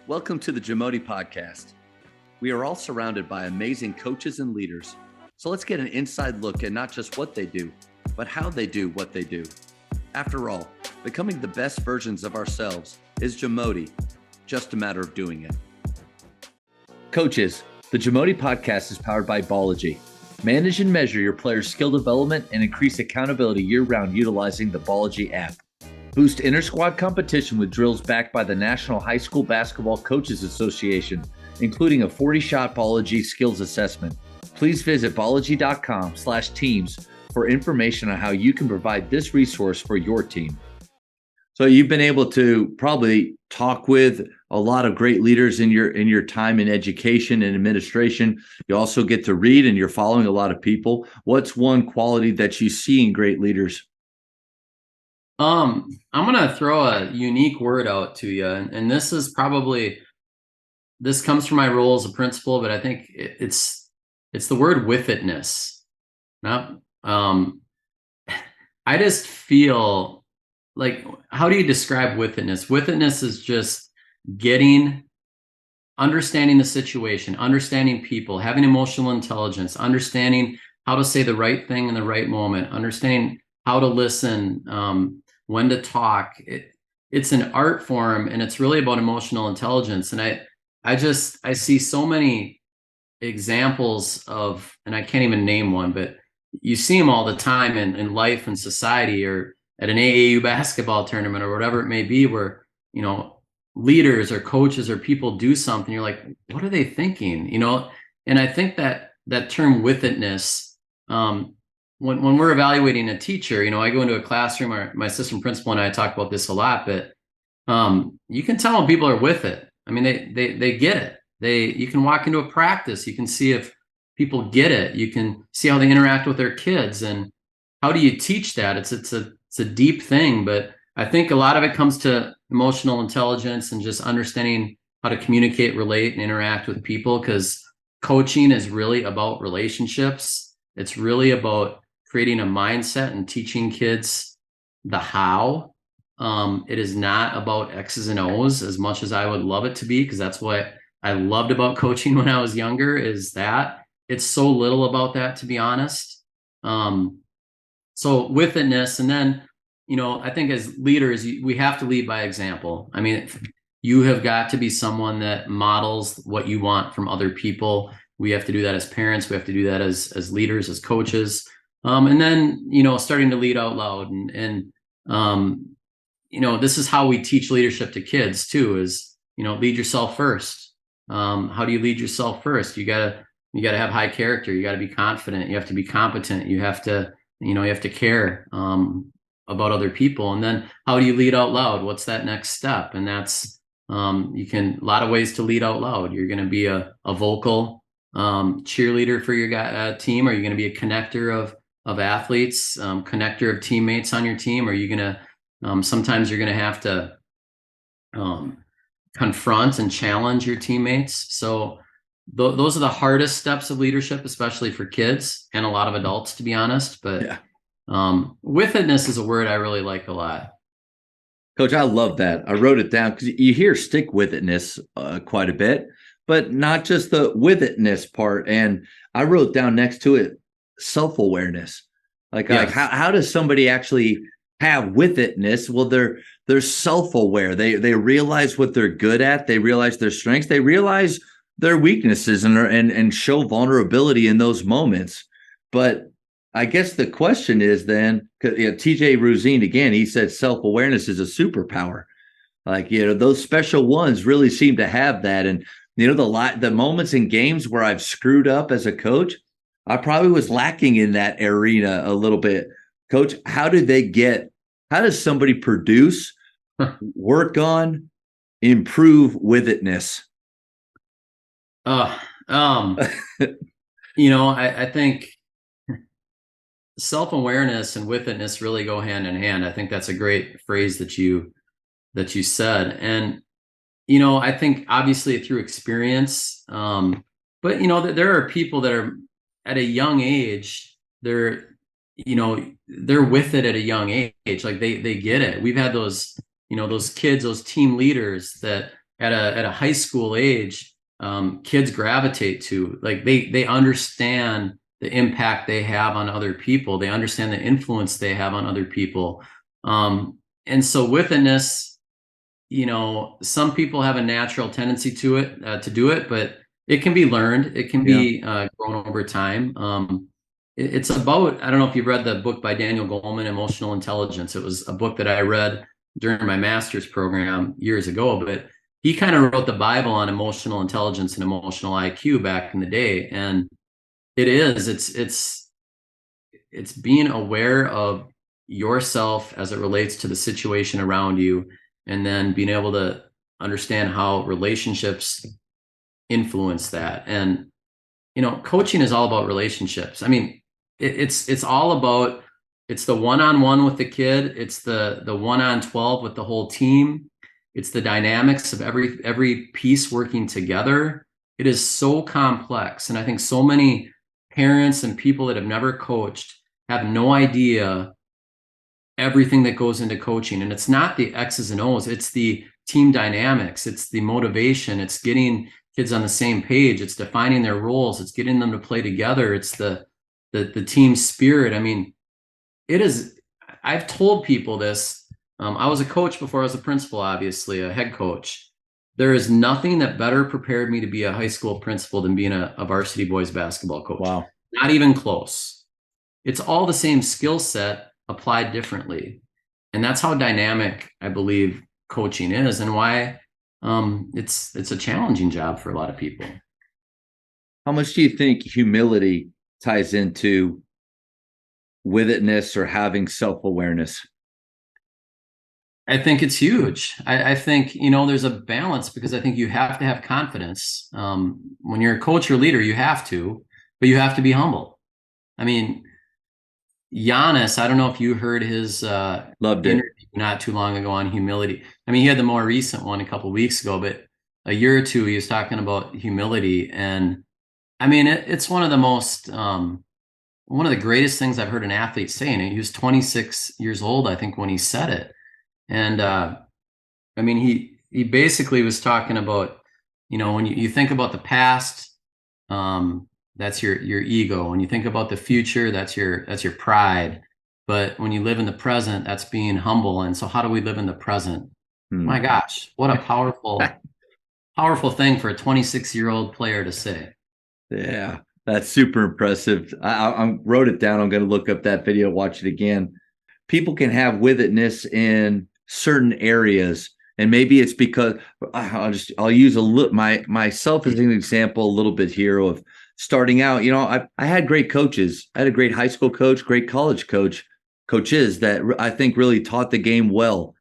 Welcome to the JAMODI podcast. We are all surrounded by amazing coaches and leaders. So let's get an inside look at not just what they do, but how they do what they do. After all, becoming the best versions of ourselves is JAMODI, just a matter of doing it. Coaches, the JAMODI podcast is powered by Berge. Manage and measure your players' skill development and increase accountability year-round utilizing the Berge app. Boost inter-squad competition with drills backed by the National High School Basketball Coaches Association, including a 40-shot Berge skills assessment. Please visit berge.com/teams for information on how you can provide this resource for your team. So you've been able to probably talk with a lot of great leaders in your time in education and administration. You also get to read and you're following a lot of people. What's one quality that you see in great leaders? I'm going to throw a unique word out to you. And this comes from my role as a principal, but I think it's the word withitness. Now, I just feel like, how do you describe withitness? Withitness is just understanding the situation, understanding people, having emotional intelligence, understanding how to say the right thing in the right moment, understanding how to listen, when to talk. It's an art form, and it's really about emotional intelligence. And I see so many examples of, and I can't even name one, but you see them all the time in life and society, or at an AAU basketball tournament or whatever it may be, where, leaders or coaches or people do something, you're like, what are they thinking? And I think that term withitness, when we're evaluating a teacher, I go into a classroom, or my assistant principal and I talk about this a lot, but you can tell when people are with it. I mean, they get it. You can walk into a practice, you can see if people get it. You can see how they interact with their kids. And how do you teach that? It's a deep thing, but I think a lot of it comes to emotional intelligence and just understanding how to communicate, relate, and interact with people, because coaching is really about relationships. It's really about creating a mindset and teaching kids the how. It is not about X's and O's as much as I would love it to be, because that's what I loved about coaching when I was younger, is that it's so little about that, to be honest. So withitness, and then, I think as leaders, we have to lead by example. I mean, you have got to be someone that models what you want from other people. We have to do that as parents. We have to do that as leaders, as coaches. And then, starting to lead out loud. And this is how we teach leadership to kids too, is, lead yourself first. How do you lead yourself first? You gotta have high character. You gotta be confident. You have to be competent. You have to care about other people. And then how do you lead out loud? What's that next step? And that's, a lot of ways to lead out loud. You're going to be a vocal cheerleader for your team. Are you going to be a connector of athletes, connector of teammates on your team? Or are you going to, sometimes you're going to have to confront and challenge your teammates. So those are the hardest steps of leadership, especially for kids and a lot of adults, to be honest. But yeah. Withitness is a word I really like a lot. Coach, I love that. I wrote it down because you hear stick with itness quite a bit, but not just the with itness part. And I wrote down next to it self-awareness. Like how does somebody actually have with itness? Well, they're self-aware. They realize what they're good at. They realize their strengths. They realize their weaknesses and show vulnerability in those moments. But I guess the question is then, TJ Ruzine, again, he said self-awareness is a superpower. Like, those special ones really seem to have that. And, the moments in games where I've screwed up as a coach, I probably was lacking in that arena a little bit. Coach, how does somebody produce, work on, improve withitness? I think self-awareness and withitness really go hand in hand. I think that's a great phrase that you said. And, I think obviously through experience, but there are people that are at a young age, they're with it at a young age. Like they get it. We've had those, those kids, those team leaders that at a high school age, kids gravitate to. Like they understand the impact they have on other people. They understand the influence they have on other people. And so withiness, some people have a natural tendency to it, to do it, but it can be learned. It can be grown over time. It's about, I don't know if you've read the book by Daniel Goleman, Emotional Intelligence. It was a book that I read during my master's program years ago, but he kind of wrote the Bible on emotional intelligence and emotional IQ back in the day. And it's being aware of yourself as it relates to the situation around you, and then being able to understand how relationships influence that. And coaching is all about relationships. I mean, it's all about, it's the one-on-one with the kid, it's the 1-on-12 with the whole team, it's the dynamics of every piece working together. It is so complex, and I think so many parents and people that have never coached have no idea everything that goes into coaching. And it's not the X's and O's, it's the team dynamics, it's the motivation, it's getting kids on the same page, it's defining their roles, it's getting them to play together, it's the team spirit. I mean, it is, I've told people this. I was a coach before I was a principal, obviously, a head coach. There is nothing that better prepared me to be a high school principal than being a varsity boys basketball coach. Wow. Not even close. It's all the same skill set applied differently. And that's how dynamic I believe coaching is, and why it's a challenging job for a lot of people. How much do you think humility ties into withitness or having self-awareness? I think it's huge. I think, there's a balance, because I think you have to have confidence. When you're a coach or leader, you have to, but you have to be humble. I mean, Giannis, I don't know if you heard his interview not too long ago on humility. I mean, he had the more recent one a couple of weeks ago, but a year or two, he was talking about humility. And I mean, it's one of the most, one of the greatest things I've heard an athlete say. And he was 26 years old, I think, when he said it. And I mean, he basically was talking about, when you think about the past, that's your ego. When you think about the future, that's your pride. But when you live in the present, that's being humble. And so how do we live in the present? My gosh, what a powerful thing for a 26-year-old player to say. Yeah, that's super impressive. I wrote it down. I'm going to look up that video, watch it again. People can have withitness in certain areas, and maybe it's because I'll use myself as an example a little bit here of starting out. I had great coaches. I had a great high school coach, great college coaches that I think really taught the game well.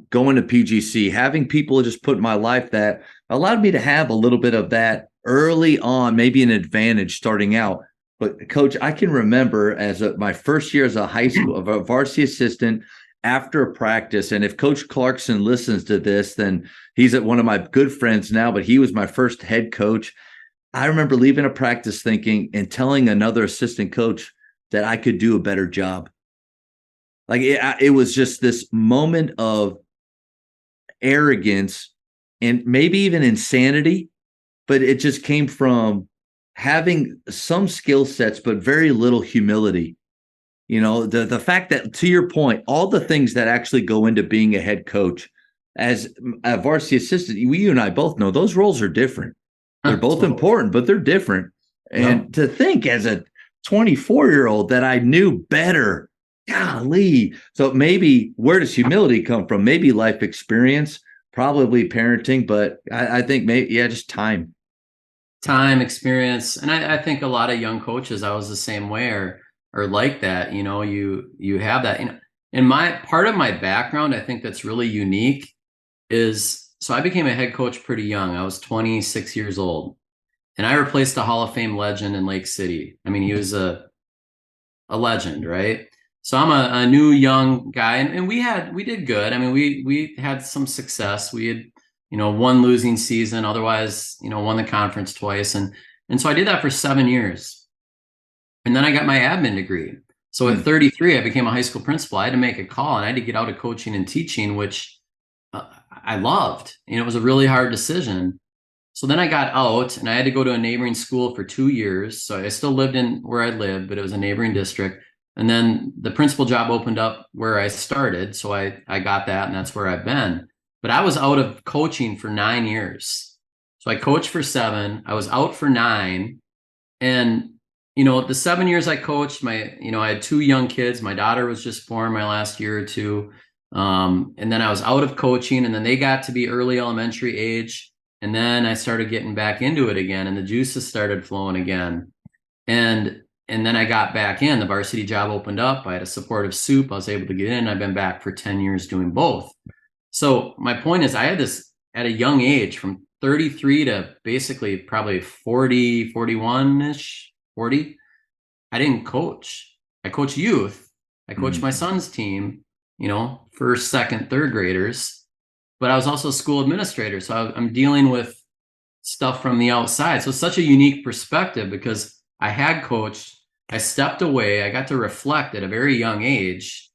Going to PGC, having people just put in my life that allowed me to have a little bit of that early on, maybe an advantage starting out. But Coach, I can remember my first year as a high school of a varsity assistant, after a practice, and if Coach Clarkson listens to this, then he's one of my good friends now, but he was my first head coach. I remember leaving a practice thinking and telling another assistant coach that I could do a better job. Like it was just this moment of arrogance and maybe even insanity, but it just came from having some skill sets, but very little humility. The fact that, to your point, all the things that actually go into being a head coach as a varsity assistant, you and I both know those roles are different. They're both important, but they're different. And to think as a 24-year-old that I knew better, golly. So maybe where does humility come from? Maybe life experience, probably parenting, but I think maybe, just time. Time, experience. And I think a lot of young coaches, I was the same way, or like that. You have that. In my part of my background, I think that's really unique is, so I became a head coach pretty young. I was 26 years old, and I replaced a Hall of Fame legend in Lake City. I mean, he was a legend, right? So I'm a new young guy, and we did good. I mean, we had some success. We had, one losing season, otherwise, won the conference twice. And so I did that for 7 years. And then I got my admin degree. So at 33, I became a high school principal. I had to make a call, and I had to get out of coaching and teaching, which I loved. It was a really hard decision. So then I got out and I had to go to a neighboring school for 2 years. So I still lived in where I lived, but it was a neighboring district. And then the principal job opened up where I started. So I got that, and that's where I've been. But I was out of coaching for 9 years. So I coached for 7. I was out for 9. And, the 7 years I coached, I had 2 young kids. My daughter was just born my last year or two. And then I was out of coaching, and then they got to be early elementary age. And then I started getting back into it again, and the juices started flowing again. And then I got back in. The varsity job opened up. I had a supportive soup. I was able to get in. I've been back for 10 years doing both. So my point is, I had this at a young age, from 33 to basically probably 40, 41-ish, 40. I didn't coach. I coached youth. I coached my son's team, first, second, third graders. But I was also a school administrator. So I'm dealing with stuff from the outside. So it's such a unique perspective, because I had coached, I stepped away, I got to reflect at a very young age.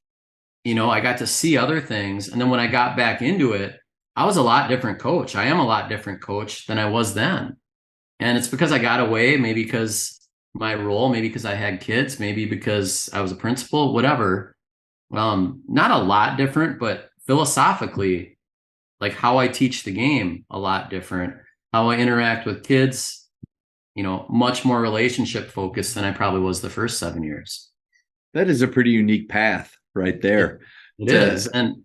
I got to see other things. And then when I got back into it, I was a lot different coach. I am a lot different coach than I was then. And it's because I got away, maybe because my role, maybe because I had kids, maybe because I was a principal, whatever. Not a lot different, but philosophically, like how I teach the game, a lot different. How I interact with kids, much more relationship focused than I probably was the first 7 years. That is a pretty unique path right there. It is. And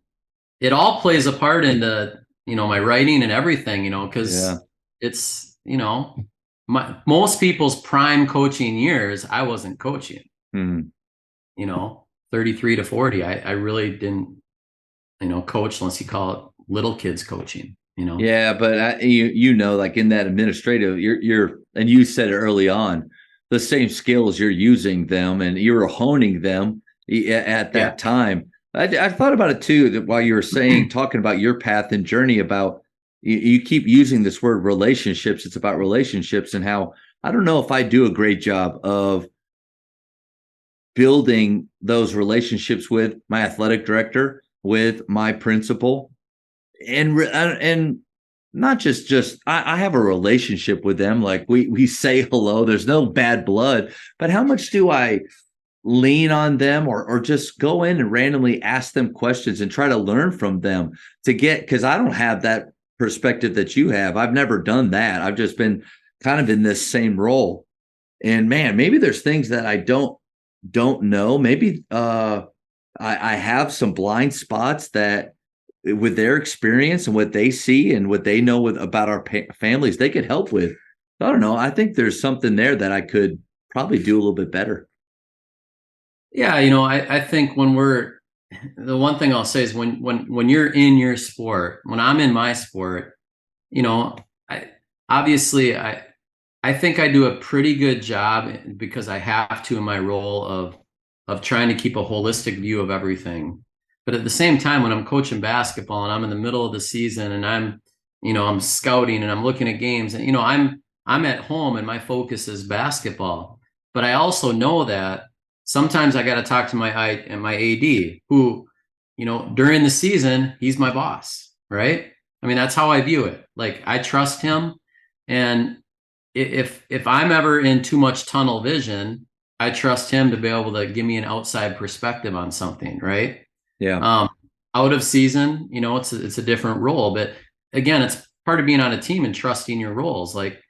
it all plays a part into, my writing and everything, because it's, most people's prime coaching years, I wasn't coaching. 33 to 40, I really didn't, coach, unless you call it little kids coaching. Yeah, but like in that administrative, you're and you said it early on, the same skills, you're using them and you're honing them at that time. I thought about it too, that while you were talking about your path and journey, about you keep using this word relationships. It's about relationships, and how I don't know if I do a great job of building those relationships with my athletic director, with my principal, and not just I have a relationship with them. Like we say hello. There's no bad blood, but how much do I lean on them, or just go in and randomly ask them questions and try to learn from them because I don't have that perspective that you have. I've never done that. I've just been kind of in this same role. And man, maybe there's things that I don't know. Maybe I have some blind spots that, with their experience and what they see and what they know about our families, they could help with. I don't know. I think there's something there that I could probably do a little bit better. Yeah, I think the one thing I'll say is when you're in your sport, when I'm in my sport, I think I do a pretty good job, because I have to, in my role of trying to keep a holistic view of everything. But at the same time, when I'm coaching basketball and I'm in the middle of the season and I'm scouting and I'm looking at games, and I'm at home and my focus is basketball. But I also know that sometimes I got to talk to my AD, who, during the season, he's my boss, right? I mean, that's how I view it. Like, I trust him, and if I'm ever in too much tunnel vision, I trust him to be able to give me an outside perspective on something, right? Yeah. Out of season, it's a different role, but again, it's part of being on a team and trusting your roles. Like,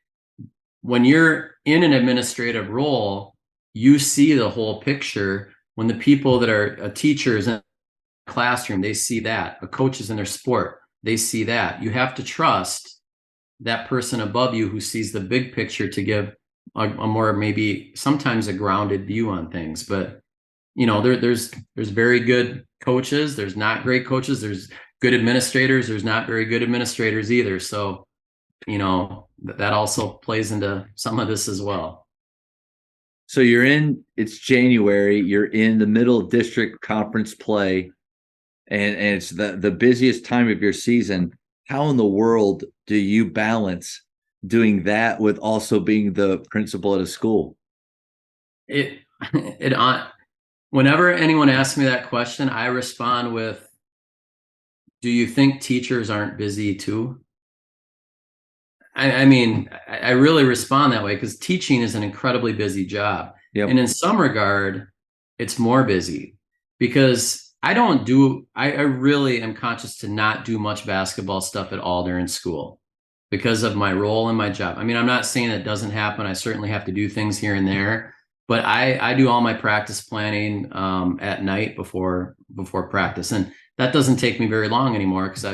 when you're in an administrative role, you see the whole picture. When the people that are teachers in the classroom, they see that. The coaches in their sport, they see that. You have to trust that person above you who sees the big picture to give a more, maybe sometimes a grounded view on things. But there's very good coaches, there's not great coaches, there's good administrators, there's not very good administrators either. So that also plays into some of this as well. So it's January, you're in the middle of district conference play, and it's the busiest time of your season. How in the world do you balance doing that with also being the principal at a school? Whenever anyone asks me that question, I respond with, Do you think teachers aren't busy too? I mean, I really respond that way because teaching is an incredibly busy job. Yep. And in some regard, it's more busy because I really am conscious to not do much basketball stuff at all during school because of my role in my job. I mean, I'm not saying that doesn't happen. I certainly have to do things here and there, but I do all my practice planning at night before practice. And that doesn't take me very long anymore because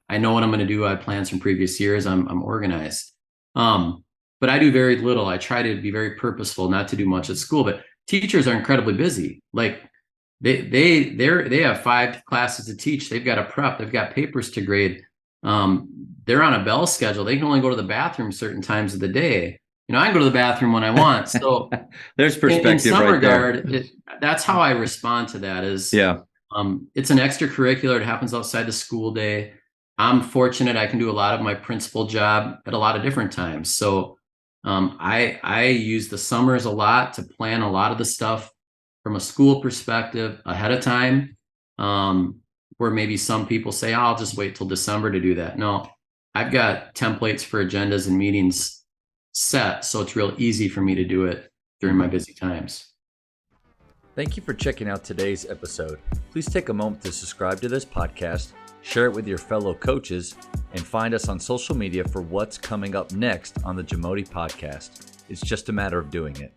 I know what I'm going to do. I have plans from previous years. I'm organized. But I do very little. I try to be very purposeful, not to do much at school. But teachers are incredibly busy. Like they have 5 classes to teach. They've got to prep. They've got papers to grade. They're on a bell schedule. They can only go to the bathroom certain times of the day. I can go to the bathroom when I want. So there's perspective in some right regard, there. That's how I respond to that. It's an extracurricular. It happens outside the school day. I'm fortunate I can do a lot of my principal job at a lot of different times. So I use the summers a lot to plan a lot of the stuff from a school perspective ahead of time, where maybe some people say, oh, I'll just wait till December to do that. No, I've got templates for agendas and meetings set, so it's real easy for me to do it during my busy times. Thank you for checking out today's episode. Please take a moment to subscribe to this podcast, share it with your fellow coaches, and find us on social media for what's coming up next on the JAMODI podcast. It's just a matter of doing it.